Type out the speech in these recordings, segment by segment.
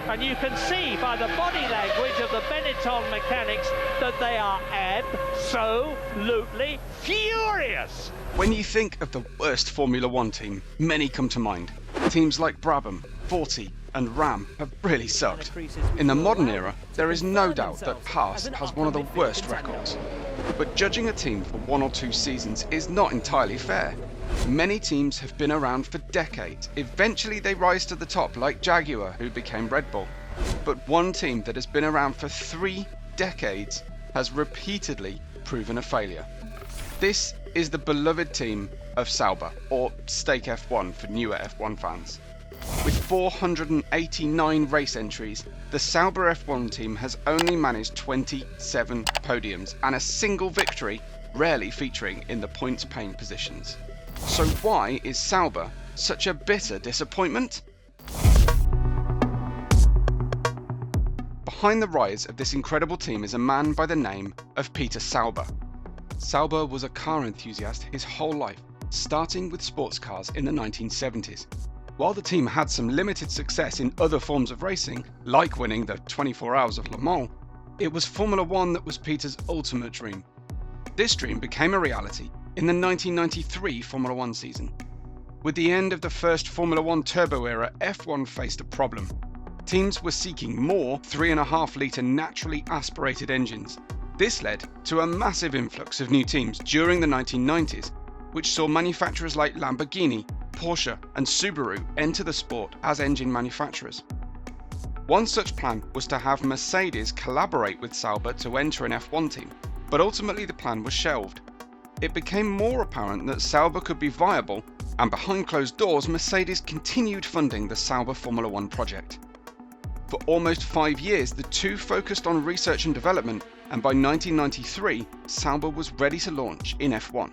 And you can see by the body language of the Benetton mechanics that they are absolutely furious. When you think of the worst Formula One team, many come to mind. Teams like Brabham, Forti and Ram have really sucked. In the modern era, there is no doubt that HAAS has one of the worst records. But judging a team for 1 or 2 seasons is not entirely fair. Many teams have been around for decades. Eventually they rise to the top, like Jaguar, who became Red Bull. But one team that has been around for 3 decades has repeatedly proven a failure. This is the beloved team of Sauber, or Stake F1 for newer F1 fans. With 489 race entries, the Sauber F1 team has only managed 27 podiums and a single victory, rarely featuring in the points-paying positions. So why is Sauber such a bitter disappointment? Behind the rise of this incredible team is a man by the name of Peter Sauber. Sauber was a car enthusiast his whole life, starting with sports cars in the 1970s. While the team had some limited success in other forms of racing, like winning the 24 Hours of Le Mans, it was Formula One that was Peter's ultimate dream. This dream became a reality in the 1993 Formula One season. With the end of the first Formula One turbo era, F1 faced a problem. Teams were seeking more 3.5-litre naturally aspirated engines. This led to a massive influx of new teams during the 1990s, which saw manufacturers like Lamborghini, Porsche and Subaru enter the sport as engine manufacturers. One such plan was to have Mercedes collaborate with Sauber to enter an F1 team, but ultimately the plan was shelved. It became more apparent that Sauber could be viable, and behind closed doors Mercedes continued funding the Sauber Formula One project. For almost 5 years the two focused on research and development, and by 1993 Sauber was ready to launch in F1.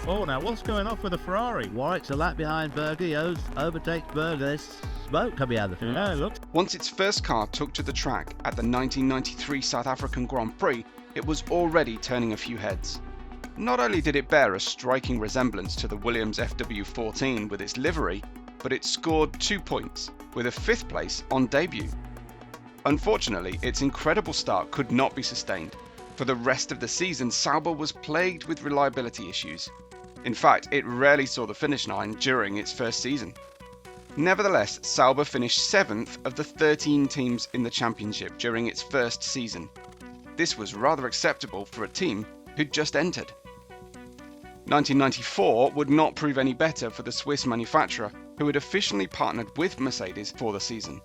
Oh, now what's going off with the Ferrari? Warwick's a lap behind Berger, he overtakes Berger, there's smoke coming out of the thing. Oh, look. Once its first car took to the track at the 1993 South African Grand Prix, it was already turning a few heads. Not only did it bear a striking resemblance to the Williams FW14 with its livery, but it scored 2 points, with a 5th place on debut. Unfortunately, its incredible start could not be sustained. For the rest of the season, Sauber was plagued with reliability issues. In fact, it rarely saw the finish line during its first season. Nevertheless, Sauber finished 7th of the 13 teams in the championship during its first season. This was rather acceptable for a team who'd just entered. 1994 would not prove any better for the Swiss manufacturer, who had officially partnered with Mercedes for the season.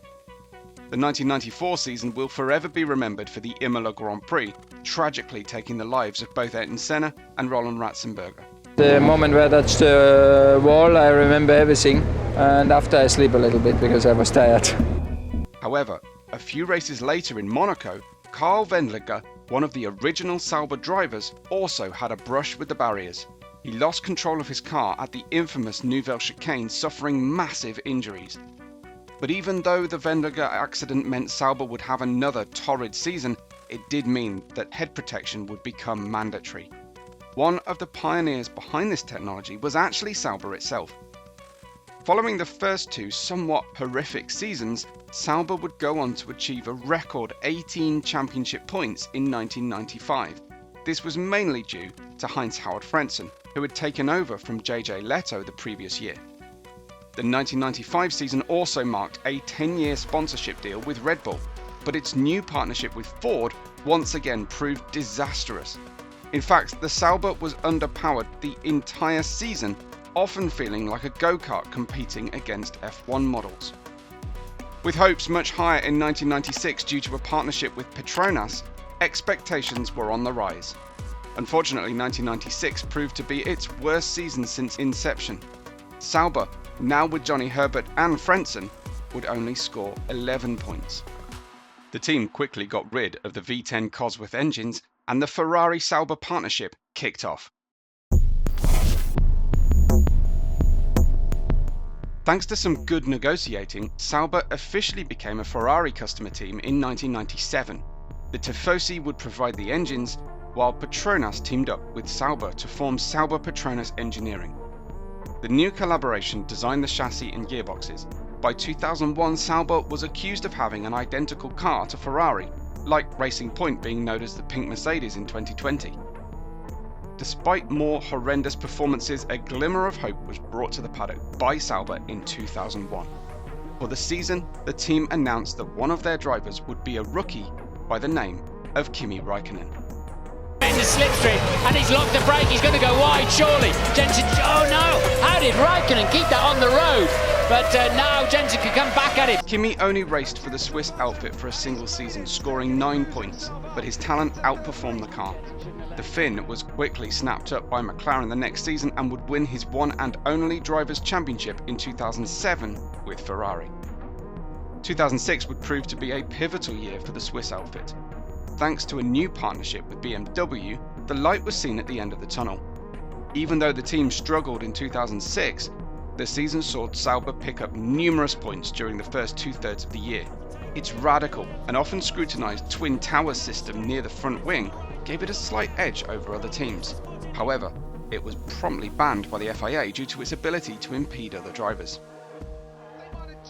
The 1994 season will forever be remembered for the Imola Grand Prix, tragically taking the lives of both Ayrton Senna and Roland Ratzenberger. The moment where I touched the wall, I remember everything, and after I sleep a little bit because I was tired. However, a few races later in Monaco, Karl Wendlinger, one of the original Sauber drivers, also had a brush with the barriers. He lost control of his car at the infamous Nouvelle Chicane, suffering massive injuries. But even though the Wendlinger accident meant Sauber would have another torrid season, it did mean that head protection would become mandatory. One of the pioneers behind this technology was actually Sauber itself. Following the first 2 somewhat horrific seasons, Sauber would go on to achieve a record 18 championship points in 1995. This was mainly due to Heinz-Harald Frentzen, who had taken over from JJ Leto the previous year. The 1995 season also marked a 10-year sponsorship deal with Red Bull, but its new partnership with Ford once again proved disastrous. In fact, the Sauber was underpowered the entire season, often feeling like a go-kart competing against F1 models. With hopes much higher in 1996 due to a partnership with Petronas, expectations were on the rise. Unfortunately, 1996 proved to be its worst season since inception. Sauber, now with Johnny Herbert and Frentzen, would only score 11 points. The team quickly got rid of the V10 Cosworth engines, and the Ferrari-Sauber partnership kicked off. Thanks to some good negotiating, Sauber officially became a Ferrari customer team in 1997. The Tifosi would provide the engines, while Petronas teamed up with Sauber to form Sauber Petronas Engineering. The new collaboration designed the chassis and gearboxes, By 2001, Sauber was accused of having an identical car to Ferrari, like Racing Point being known as the pink Mercedes in 2020. Despite more horrendous performances, a glimmer of hope was brought to the paddock by Sauber in 2001. For the season, the team announced that one of their drivers would be a rookie by the name of Kimi Räikkönen. In the slipstream, and he's locked the brake, he's going to go wide, surely. Jensen, oh no, how did Räikkönen keep that on the road? But now Jensen can come back at it. Kimi only raced for the Swiss outfit for a single season, scoring 9 points, but his talent outperformed the car. The Finn was quickly snapped up by McLaren the next season and would win his one and only Drivers' Championship in 2007 with Ferrari. 2006 would prove to be a pivotal year for the Swiss outfit. Thanks to a new partnership with BMW, the light was seen at the end of the tunnel. Even though the team struggled in 2006, the season saw Sauber pick up numerous points during the first 2/3 of the year. Its radical and often scrutinised twin tower system near the front wing gave it a slight edge over other teams. However, it was promptly banned by the FIA due to its ability to impede other drivers.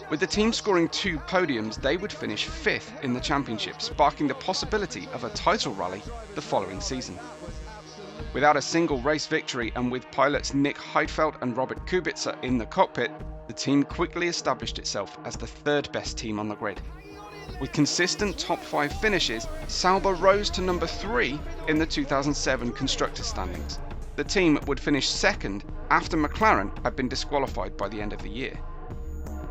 With the team scoring 2 podiums, they would finish 5th in the championship, sparking the possibility of a title rally the following season. Without a single race victory and with pilots Nick Heidfeld and Robert Kubica in the cockpit, the team quickly established itself as the 3rd best team on the grid. With consistent top 5 finishes, Sauber rose to number 3 in the 2007 constructors standings. The team would finish 2nd after McLaren had been disqualified by the end of the year.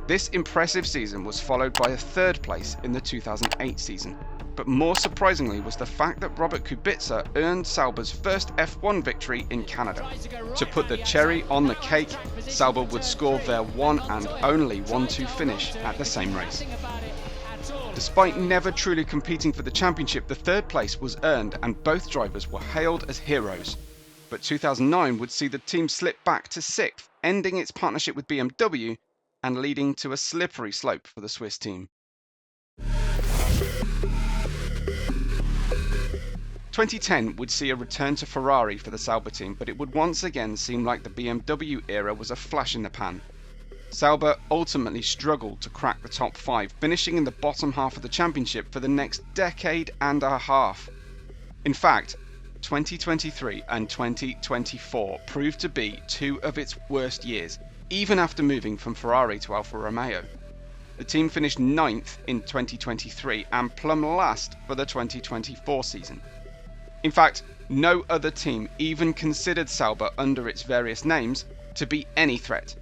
This impressive season was followed by a 3rd place in the 2008 season, but more surprisingly was the fact that Robert Kubica earned Sauber's first F1 victory in Canada. To put the cherry on the cake, Sauber would score their one and only 1-2 finish at the same race. Despite never truly competing for the championship, the 3rd place was earned and both drivers were hailed as heroes. But 2009 would see the team slip back to 6th, ending its partnership with BMW and leading to a slippery slope for the Swiss team. 2010 would see a return to Ferrari for the Sauber team, but it would once again seem like the BMW era was a flash in the pan. Sauber ultimately struggled to crack the top 5, finishing in the bottom half of the championship for the next decade and a half. In fact, 2023 and 2024 proved to be 2 of its worst years, even after moving from Ferrari to Alfa Romeo. The team finished 9th in 2023 and plumb last for the 2024 season. In fact, no other team even considered Sauber under its various names to be any threat.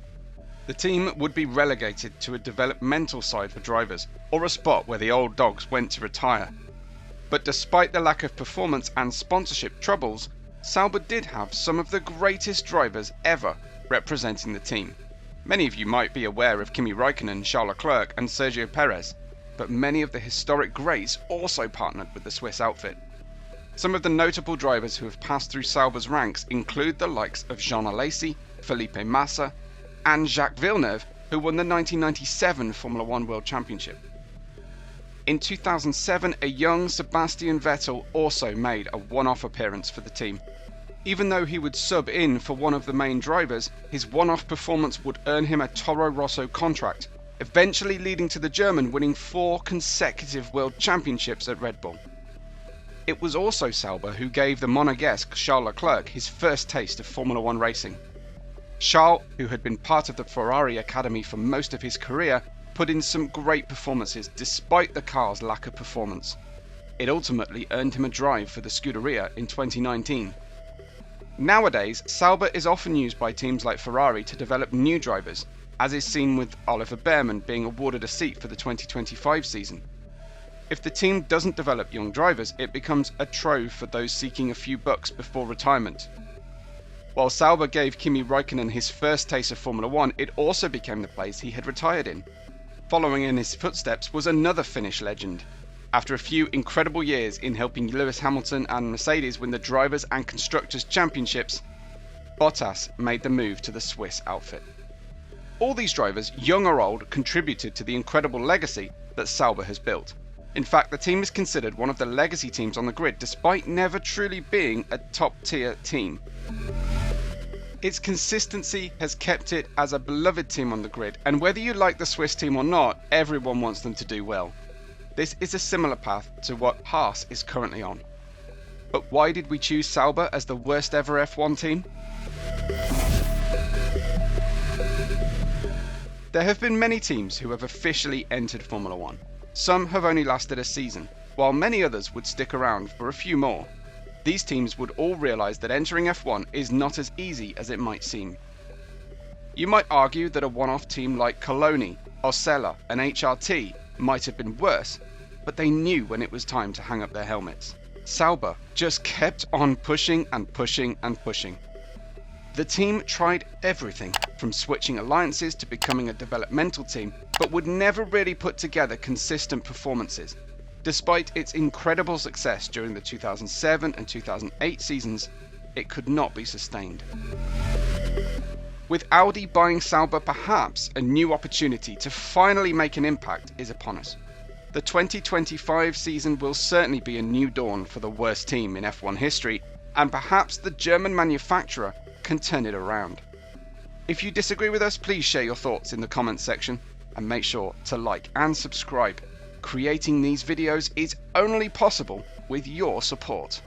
The team would be relegated to a developmental side for drivers, or a spot where the old dogs went to retire. But despite the lack of performance and sponsorship troubles, Sauber did have some of the greatest drivers ever representing the team. Many of you might be aware of Kimi Räikkönen, Charles Leclerc and Sergio Perez, but many of the historic greats also partnered with the Swiss outfit. Some of the notable drivers who have passed through Sauber's ranks include the likes of Jean Alesi, Felipe Massa and Jacques Villeneuve, who won the 1997 Formula 1 World Championship. In 2007, a young Sebastian Vettel also made a one-off appearance for the team. Even though he would sub in for one of the main drivers, his one-off performance would earn him a Toro Rosso contract, eventually leading to the German winning 4 consecutive World Championships at Red Bull. It was also Sauber who gave the Monegasque Charles Leclerc his first taste of Formula 1 racing. Charles, who had been part of the Ferrari Academy for most of his career, put in some great performances despite the car's lack of performance. It ultimately earned him a drive for the Scuderia in 2019. Nowadays, Sauber is often used by teams like Ferrari to develop new drivers, as is seen with Oliver Behrmann being awarded a seat for the 2025 season. If the team doesn't develop young drivers, it becomes a trove for those seeking a few bucks before retirement. While Sauber gave Kimi Räikkönen his first taste of Formula 1, it also became the place he had retired in. Following in his footsteps was another Finnish legend. After a few incredible years in helping Lewis Hamilton and Mercedes win the Drivers' and Constructors' Championships, Bottas made the move to the Swiss outfit. All these drivers, young or old, contributed to the incredible legacy that Sauber has built. In fact, the team is considered one of the legacy teams on the grid, despite never truly being a top-tier team. Its consistency has kept it as a beloved team on the grid, and whether you like the Swiss team or not, everyone wants them to do well. This is a similar path to what HAAS is currently on. But why did we choose Sauber as the worst ever F1 team? There have been many teams who have officially entered Formula 1. Some have only lasted a season, while many others would stick around for a few more. These teams would all realise that entering F1 is not as easy as it might seem. You might argue that a one-off team like Coloni, Osella and HRT might have been worse, but they knew when it was time to hang up their helmets. Sauber just kept on pushing and pushing and pushing. The team tried everything, from switching alliances to becoming a developmental team, but would never really put together consistent performances. Despite its incredible success during the 2007 and 2008 seasons, it could not be sustained. With Audi buying Sauber, perhaps a new opportunity to finally make an impact is upon us. The 2025 season will certainly be a new dawn for the worst team in F1 history, and perhaps the German manufacturer can turn it around. If you disagree with us, please share your thoughts in the comments section, and make sure to like and subscribe. Creating these videos is only possible with your support.